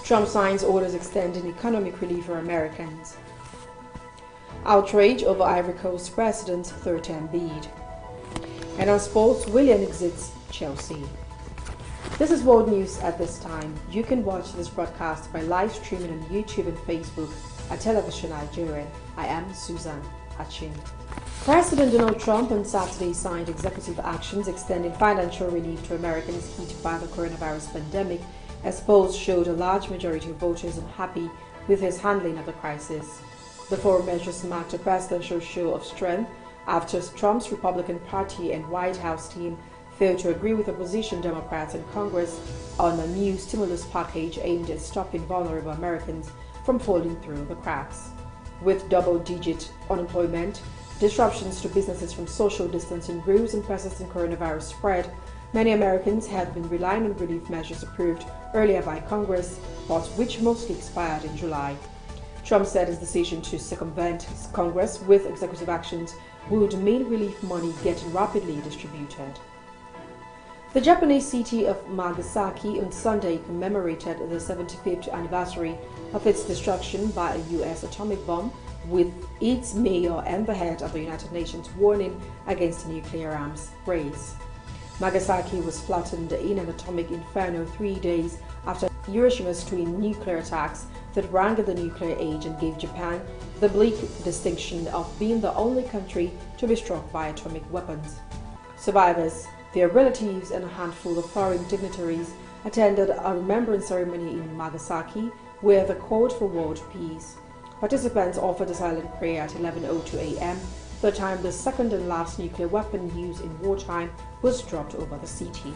Trump signs orders extending economic relief for Americans. Outrage over Ivory Coast president's third-term bid. And on sports, Willian exits Chelsea. This is world news at this time. You can watch this broadcast by live streaming on YouTube and Facebook at Television Nigerian. I am Susan Achin. President Donald Trump on Saturday signed executive actions extending financial relief to Americans hit by the coronavirus pandemic, as polls showed a large majority of voters unhappy with his handling of the crisis. The four measures marked a presidential show of strength after Trump's Republican Party and White House team failed to agree with opposition Democrats in Congress on a new stimulus package aimed at stopping vulnerable Americans from falling through the cracks. With double-digit unemployment, disruptions to businesses from social distancing rules and persistent coronavirus spread, many Americans have been relying on relief measures approved earlier by Congress, but which mostly expired in July. Trump said his decision to circumvent Congress with executive actions would mean relief money getting rapidly distributed. The Japanese city of Nagasaki on Sunday commemorated the 75th anniversary of its destruction by a U.S. atomic bomb, with its mayor and the head of the United Nations warning against a nuclear arms race. Nagasaki was flattened in an atomic inferno 3 days after Hiroshima's twin nuclear attacks that rang the nuclear age and gave Japan the bleak distinction of being the only country to be struck by atomic weapons. Survivors, their relatives, and a handful of foreign dignitaries attended a remembrance ceremony in Nagasaki where they called for world peace. Participants offered a silent prayer at 11:02 a.m., the time the second and last nuclear weapon used in wartime was dropped over the city.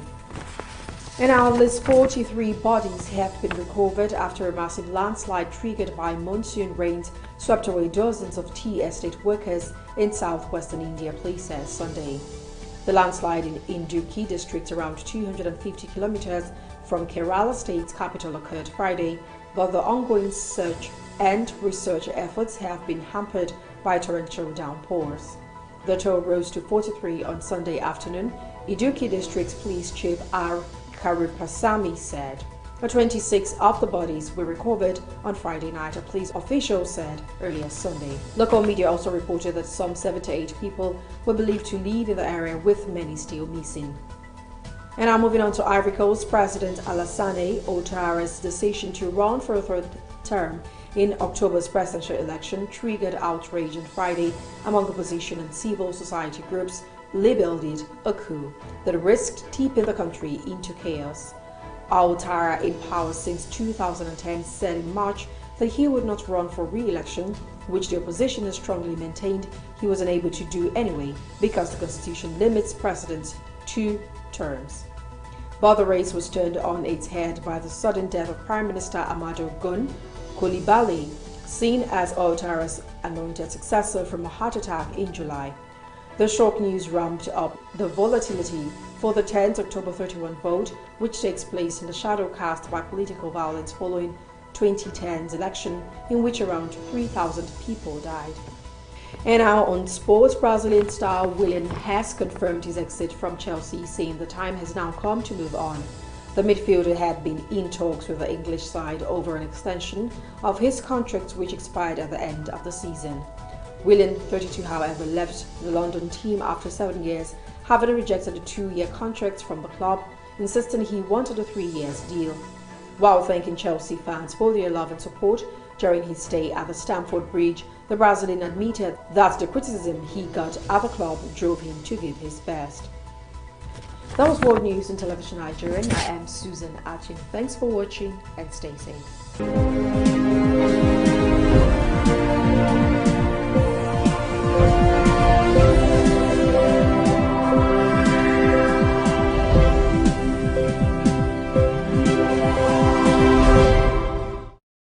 And at least 43 bodies have been recovered after a massive landslide triggered by monsoon rains swept away dozens of tea estate workers in southwestern India, police said Sunday. The landslide in Idukki district, around 250 kilometers from Kerala state's capital, occurred Friday, but the ongoing search and research efforts have been hampered by torrential downpours. The toll rose to 43 on Sunday afternoon, Idukki District's police chief R. Karupasamy said. 26 of the bodies were recovered on Friday night, a police official said earlier Sunday. Local media also reported that some 78 people were believed to live in the area, with many still missing. And now moving on to Ivory Coast, President Alassane Ouattara's decision to run for a third term in October's presidential election triggered outrage on Friday among opposition and civil society groups, labeled it a coup that risked tipping the country into chaos. Ouattara, in power since 2010, said in March that he would not run for re-election, which the opposition has strongly maintained he was unable to do anyway because the constitution limits presidents to terms. But the race was turned on its head by the sudden death of Prime Minister Amadou Gun Coulibaly, seen as Ouattara's anointed successor from a heart attack in July. The shock news ramped up the volatility for the 10th October 31 vote, which takes place in the shadow cast by political violence following 2010's election, in which around 3,000 people died. And now on sports, Brazilian star Willian has confirmed his exit from Chelsea, saying the time has now come to move on. The midfielder had been in talks with the English side over an extension of his contract, which expired at the end of the season. Willian, 32, however, left the London team after 7 years, having rejected a 2-year contract from the club, insisting he wanted a 3-year deal. While thanking Chelsea fans for their love and support during his stay at the Stamford Bridge, the Brazilian admitted that the criticism he got at the club drove him to give his best. That was World News on Television Nigerian. I am Susan Achin. Thanks for watching and stay safe.